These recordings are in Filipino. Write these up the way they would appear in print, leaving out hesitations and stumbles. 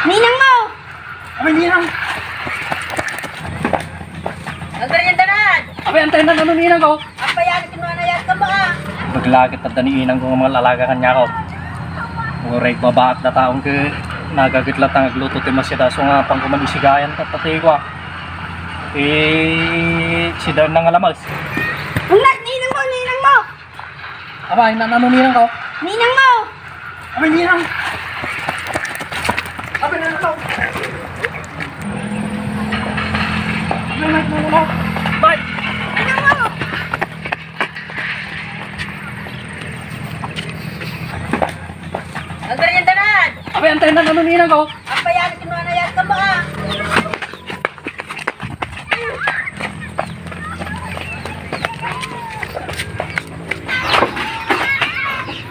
Ninang mo! Abay, ninang! Ang ganyan-danan! Abay, antayin na ano ninang ko! Apa yan? Kinuha na yan ka ba? Maglakit na daniinang ko mga lalaga kanya ko. Uray babaat na taong ke nagagitlat ang agluto ti masida. So nga pang kumanisigayan ka pati ko. Si Dar nang alamas. Unat! Ninang mo! Ninang mo! Abay, ano ninang ko? Ninang mo! Abay, ninang! Abay, ninang ko! Abay! Ninang mo! Ang ganyan-danan! Abay, antayin na ano ninang ko? Apa yan? Kinuha na yan ka ba?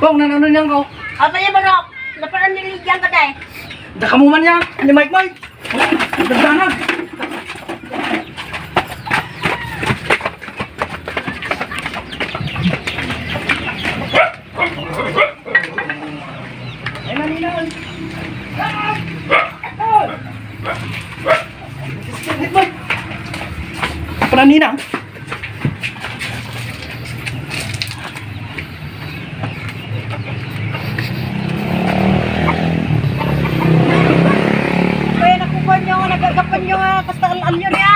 Bong, ano ninang ko? Apa yan, Manok? Naparan niligyan ka tayo. Dakamuman yan! Ani Mike Mike! Dagdanag! Ay, maninang! Pananinang! Kaya nakukuha nyo nga, nagagapan nyo nga, basta alyo niya.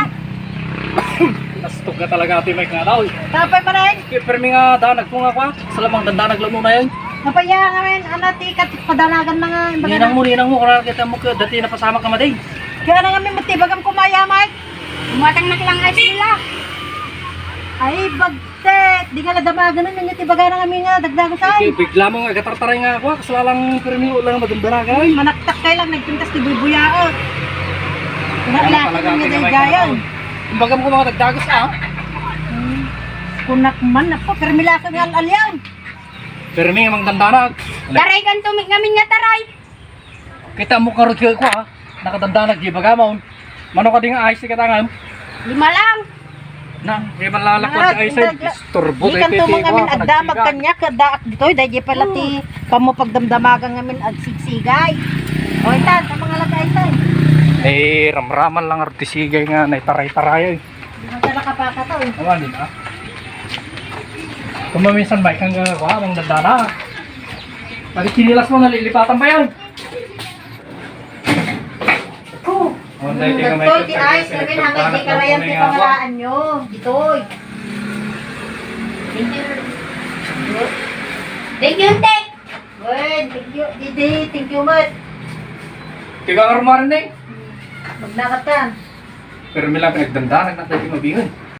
Nastog na talaga ati Mike nga daw. Tapay pa rin. Permi nga daw, nagpunga ko. Salamang dandanag lang muna yun. Napaya nga rin, anati, padalagan na nga. Ninang mo, kung kita mo ka, dati napasama ka maday. Kaya na nga may matibagam kumaya, Mike. Umatang na lang ay sila. Ay, bagtet. Di nga nadamagan na nga, tibaga na kami nga, dagdago sa'yo. Bigla mo nga, gatartaray nga ako. Kasalalang permi lang magandanagan. Manaktak kayo lang, nagpintas ni Bubuyao. Pinaglakan nga day gayon. Bagam ko mga dagdagos Kunak man na po, pero milaka nga alyaw. Permi nga mga dandanag. Taray kan tumik ngamin nga taray. Kita mo karot ko nakadandanag di bagamon. Mano ka ding ayos ka tangan. 5 lang. Na, di man lalakot si ayos. Turbo Di kan tumang ngamin agdamag kanya kadaak dito. Dahil pala ti kamo pagdamdamagan ngamin agsigsigay. O itan, sa mga lagay itan. Eh, ramraman lang artisigay nga na taray-taray. Di man ka nakapaka to. Awan din Kumaminsan bike hanggang mga dandana. Pag kinilas mo, nalilipatan pa yan. Dito, di ayos ngamin hanggang di karayan ti pangalaan nyo. Dito. Thank you. Thank you, Tek. Good, thank you. Didi, thank you, Mat. Tiga nga rumarin eh. Magnakat ka. Pero may lang pinagdandanag na tayo mabihon.